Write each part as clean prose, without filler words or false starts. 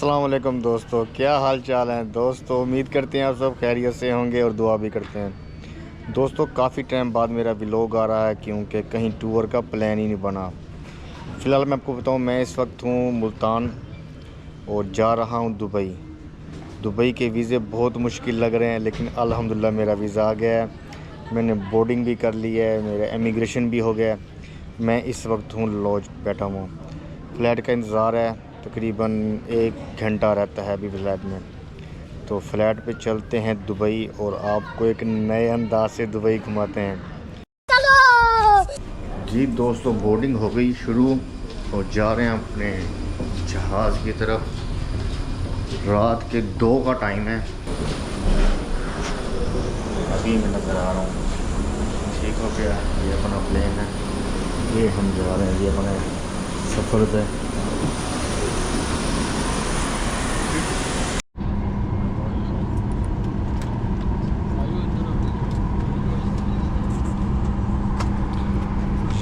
अस्सलाम वालेकुम दोस्तों, क्या हाल चाल है दोस्तों। उम्मीद करते हैं आप सब खैरियत से होंगे और दुआ भी करते हैं। दोस्तों काफ़ी टाइम बाद मेरा व्लॉग आ रहा है क्योंकि कहीं टूर का प्लान ही नहीं बना। फ़िलहाल मैं आपको बताऊं, मैं इस वक्त हूं मुल्तान और जा रहा हूं दुबई। दुबई के वीज़े बहुत मुश्किल लग रहे हैं, लेकिन अल्हम्दुलिल्लाह मेरा वीज़ा आ गया है। मैंने बोर्डिंग भी कर ली है, मेरा इमिग्रेशन भी हो गया है। मैं इस वक्त हूँ लॉज बैठा हुआ, फ़्लाइट का इंतज़ार है। तकरीबन 1 घंटा रहता है अभी फ़्लाइट में। तो फ़्लाइट पे चलते हैं दुबई और आपको एक नए अंदाज से दुबई घुमाते हैं। जी दोस्तों, बोर्डिंग हो गई शुरू और जा रहे हैं अपने जहाज़ की तरफ। रात के 2 का टाइम है। अभी मैं नज़र आ रहा हूँ, ठीक हो गया। ये अपना प्लेन है, ये हम जा रहे हैं, ये अपने सफ़र पे।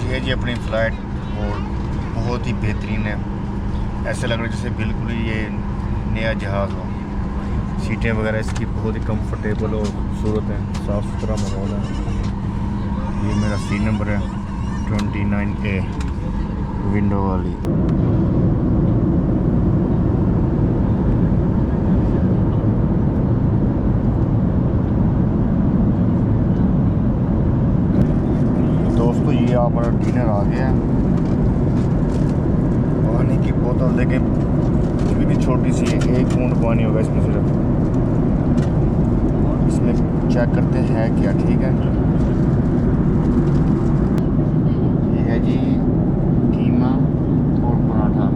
ये जी अपनी फ़्लाइट और बहुत ही बेहतरीन है। ऐसे लग रहा है जैसे बिल्कुल ही ये नया जहाज़ हो। सीटें वगैरह इसकी बहुत ही कंफर्टेबल और खूबसूरत हैं, साफ़ सुथरा माहौल है। ये मेरा सीट नंबर है 29A, विंडो वाली। दोस्तों ये हमारा डिनर आ गया है। पानी की बोतल लेकिन भी छोटी सी है, 1 बूंद पानी होगा इसमें सिर्फ। इसमें चेक करते हैं क्या, ठीक है। ये है जी कीमा और पराठा।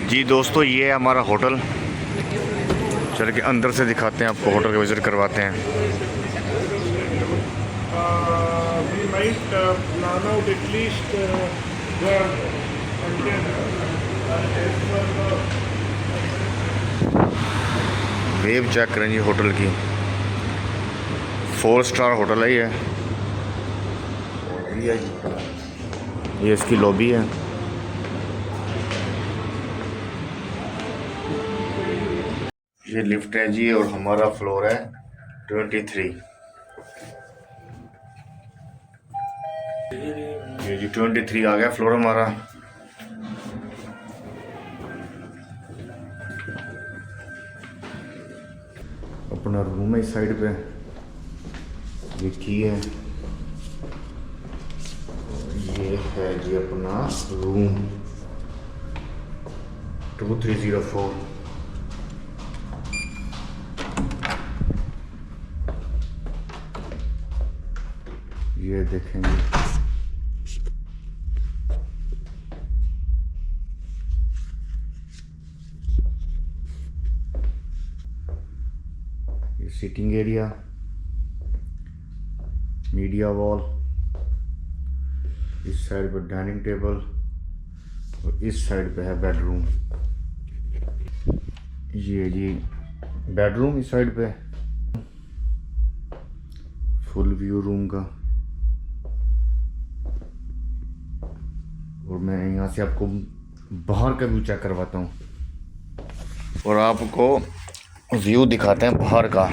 जी दोस्तों, ये है हमारा होटल। चल के अंदर से दिखाते हैं आपको, होटल का विज़िट करवाते हैं। We might plan out at least वेव चेक करें जी होटल की, 4 स्टार होटल है ये इसकी लॉबी है। ये लिफ्ट है जी और हमारा फ्लोर है 23। ये जी 23 आ गया फ्लोर हमारा। अपना रूम है इस साइड पे, ये की है। ये है जी अपना रूम 2304। ये देखेंगे, ये सिटिंग एरिया, मीडिया वॉल, इस साइड पर डाइनिंग टेबल और इस साइड पे है बेडरूम। ये जी बेडरूम इस साइड पे, फुल व्यू रूम का। और मैं यहाँ से आपको बाहर का व्यू चेक करवाता हूँ और आपको व्यू दिखाते हैं बाहर का।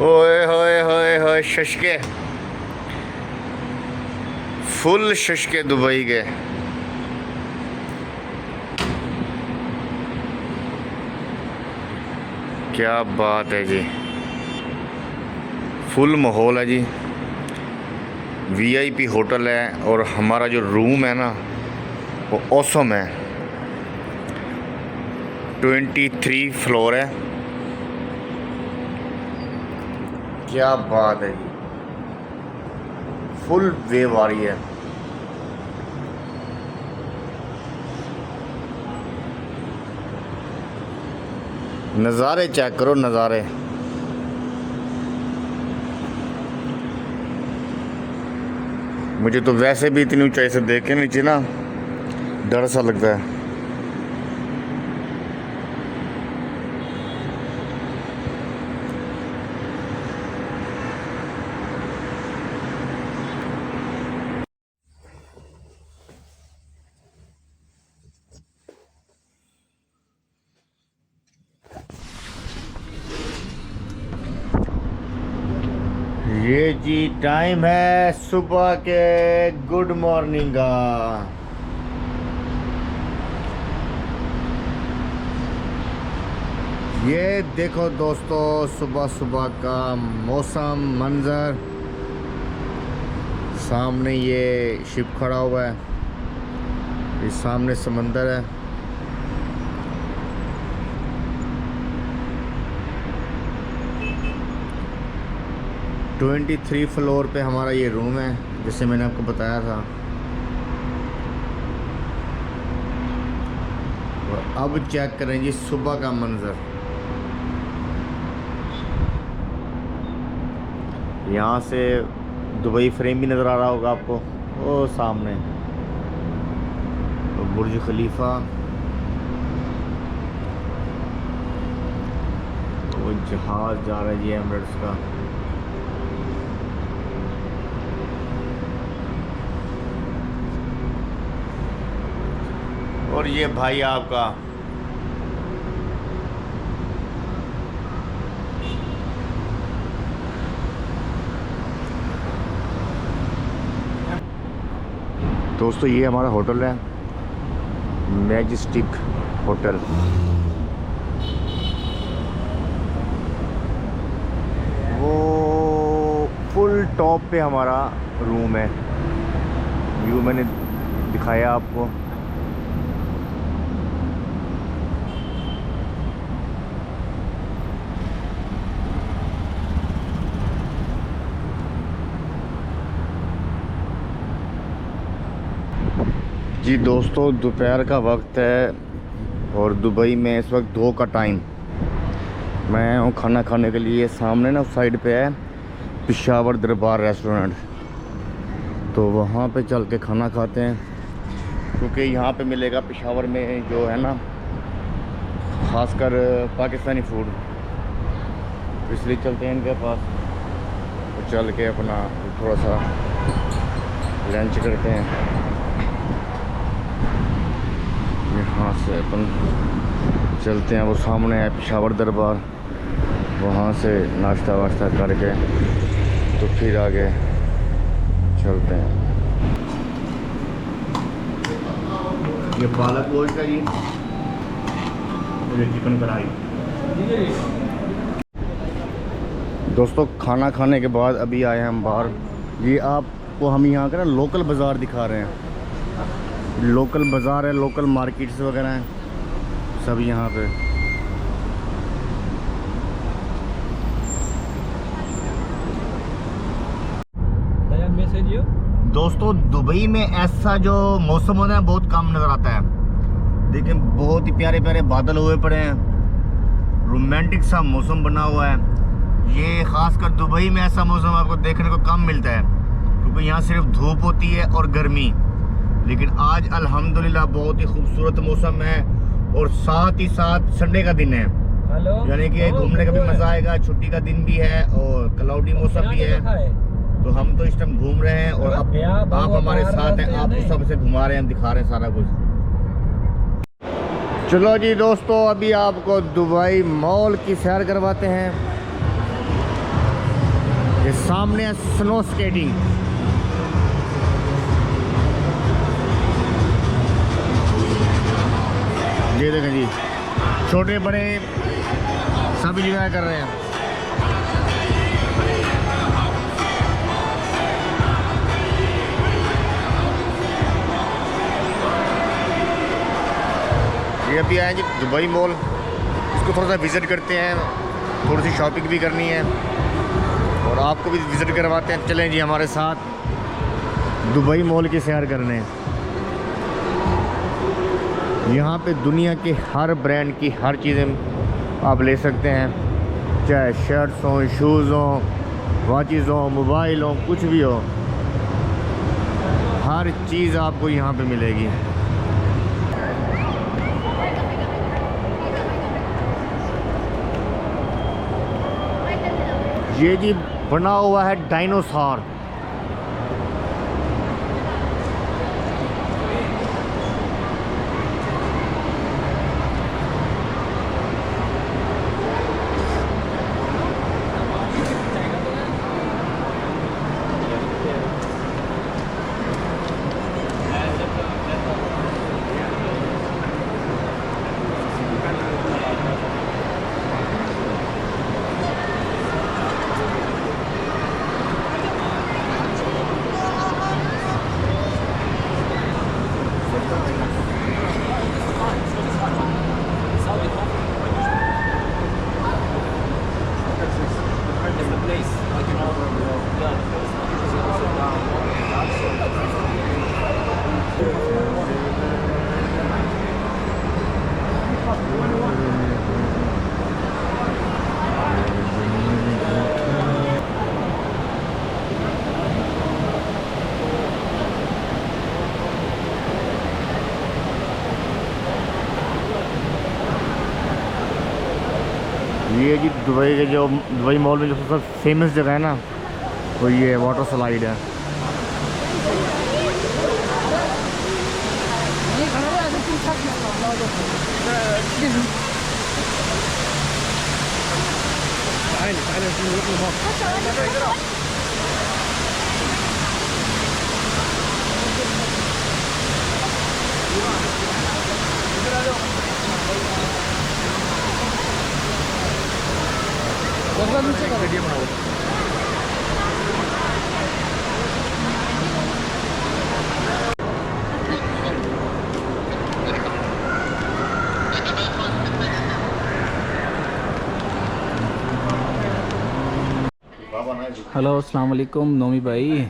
ओए होए होए होए, शशके, फुल शशके दुबई के। क्या बात है जी, फुल माहौल है जी। वीआईपी होटल है और हमारा जो रूम है ना वो ऑसम है। 23 फ्लोर है क्या बात है जी, फुल वेव आ रही है। नज़ारे चेक करो, नज़ारे। मुझे तो वैसे भी इतनी ऊंचाई से देख के नीचे ना डर सा लगता है। ये जी टाइम है सुबह के गुड मॉर्निंग का। ये देखो दोस्तों, सुबह सुबह का मौसम मंजर। सामने ये शिप खड़ा हुआ है, इस सामने समंदर है। ट्वेंटी 23 फ्लोर पे हमारा ये रूम है, जैसे मैंने आपको बताया था। और अब चेक करें जी सुबह का मंजर। यहाँ से दुबई फ्रेम भी नज़र आ रहा होगा आपको, वो सामने तो बुर्ज खलीफा, वो जहाज़ जा रहा है जी एमिरेट्स का। और ये भाई आपका दोस्तों, ये हमारा होटल है, मैजेस्टिक होटल। वो फुल टॉप पे हमारा रूम है, व्यू मैंने दिखाया आपको। जी दोस्तों, दोपहर का वक्त है और दुबई में इस वक्त 2 का टाइम। मैं हूँ खाना खाने के लिए। सामने ना साइड पे है पेशावर दरबार रेस्टोरेंट, तो वहाँ पे चल के खाना खाते हैं, क्योंकि यहाँ पे मिलेगा पेशावर में जो है ना खासकर पाकिस्तानी फूड। इसलिए चलते हैं इनके पास, तो चल के अपना थोड़ा सा लंच करते हैं। यहाँ से अपन चलते हैं, वो सामने है पेशावर दरबार, वहाँ से नाश्ता वाश्ता करके तो फिर आगे चलते हैं। ये पालक गोश्त है जी, ये चिकन कढ़ाई। दोस्तों, खाना खाने के बाद अभी आए हैं हम बाहर। ये आपको हम यहाँ का ना लोकल बाज़ार दिखा रहे हैं। लोकल बाज़ार है, लोकल मार्केट्स वगैरह हैं सब यहाँ पे। दोस्तों, दुबई में ऐसा जो मौसम होता है बहुत कम नज़र आता है। लेकिन बहुत ही प्यारे प्यारे बादल हुए पड़े हैं, रोमांटिक सा मौसम बना हुआ है। ये ख़ासकर दुबई में ऐसा मौसम आपको देखने को कम मिलता है, क्योंकि यहाँ सिर्फ धूप होती है और गर्मी। लेकिन आज अल्हम्दुलिल्लाह बहुत ही खूबसूरत मौसम है, और साथ ही साथ संडे का दिन है, यानी कि घूमने का भी मज़ा आएगा। छुट्टी का दिन भी है और क्लाउडी मौसम भी है, तो हम तो इस टाइम घूम रहे हैं और अब आप हमारे साथ हैं, आपको सबसे घुमा रहे हैं, दिखा रहे हैं सारा कुछ। चलो जी दोस्तों, अभी आपको दुबई मॉल की सैर करवाते हैं। ये सामने है स्नो स्केटिंग। ये देखें जी, छोटे बड़े सब एंजॉय कर रहे हैं। ये अभी आए जी दुबई मॉल, इसको थोड़ा सा विज़िट करते हैं, थोड़ी सी शॉपिंग भी करनी है। और आपको भी विज़िट करवाते हैं। चलें जी हमारे साथ दुबई मॉल की सैर करने। यहाँ पे दुनिया के हर ब्रांड की हर चीज़ें आप ले सकते हैं, चाहे शर्ट्स हों, शूज़ हों, वॉचेज़ हों, मोबाइल हों, कुछ भी हो, हर चीज़ आपको यहाँ पे मिलेगी। ये जी बना हुआ है डायनासोर। ये जी दुबई के जो दुबई मॉल में जो सबसे फेमस जगह है ना, वो ये वाटर स्लाइड है। हेलो अस्सलाम वालेकुम नोमी भाई,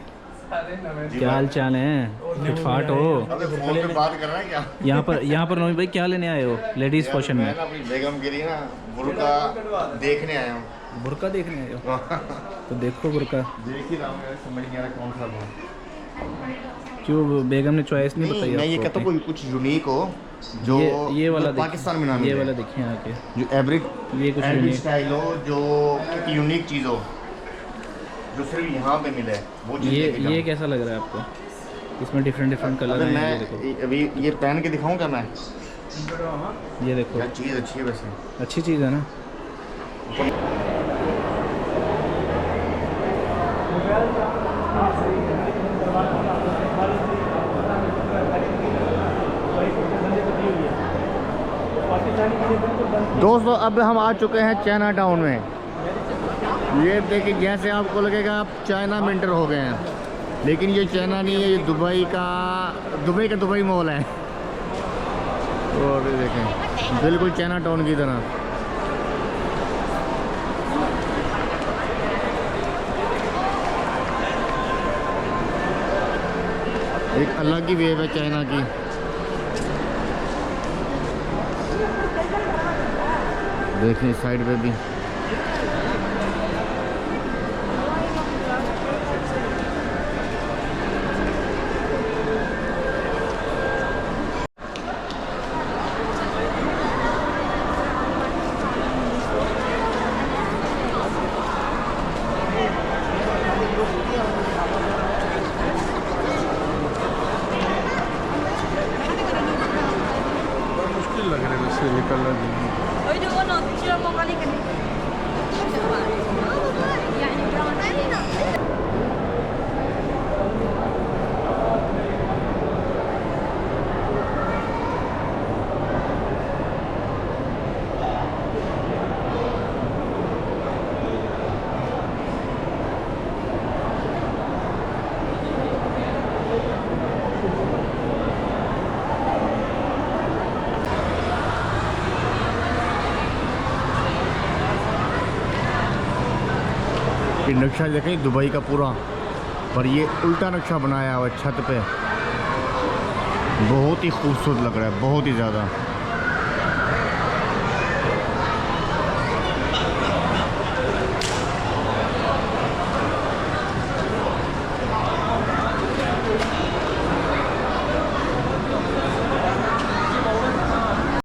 क्या हाल चाल है? फिटफाट हो? अबे फोन पे बात कर रहा है क्या? यहाँ पर नोमी भाई क्या लेने आए हो लेडीज़ फैशन मैं में? ना अपनी बेगम के लिए ना बुर्का देखने आया हूँ। बुर्का देखने आए हो? तो देखो बुर्का। देख ही रहा हूँ यार, समझ नहीं आ रहा कौन सा लूँ। क्यों बेगम ने चॉइस नहीं बताई मैं ये आपको कहता हूँ अपनी? कोई कुछ यूनिक हो जो ये वाला जो पाकिस्तान में ना ये मिले। वाला देखिए आके, जो एवरेज ये कुछ एवरेज यूनिक। स्टाइल हो, जो एक यूनिक चीज़ हो जो सिर्फ यहाँ पे मिले, वो चीज़ लेके ये जाऊँ। कैसा लग रहा है आपको? इसमें डिफरेंट डिफरेंट कलर अबे हैं, ये देखो। मैं अभी ये पहन के दिखाऊँ क्या मैं? ये देखो, यार चीज़ अच्छी है वैसे। अच्छी चीज़ है ना। दोस्तों अब हम आ चुके हैं चाइना टाउन में। ये देखिए, जैसे आपको लगेगा आप चाइना में एंटर हो गए हैं, लेकिन ये चाइना नहीं है, ये दुबई का दुबई मॉल है। और ये देखें बिल्कुल चाइना टाउन की तरह। एक अलग ही वेव है चाइना की। देखें साइड पे भी मुश्किल लग रहा है वैसे निकलना नहीं। ये नक्शा देखें दुबई का पूरा, पर ये उल्टा नक्शा बनाया हुआ है छत पे। बहुत ही खूबसूरत लग रहा है, बहुत ही ज़्यादा।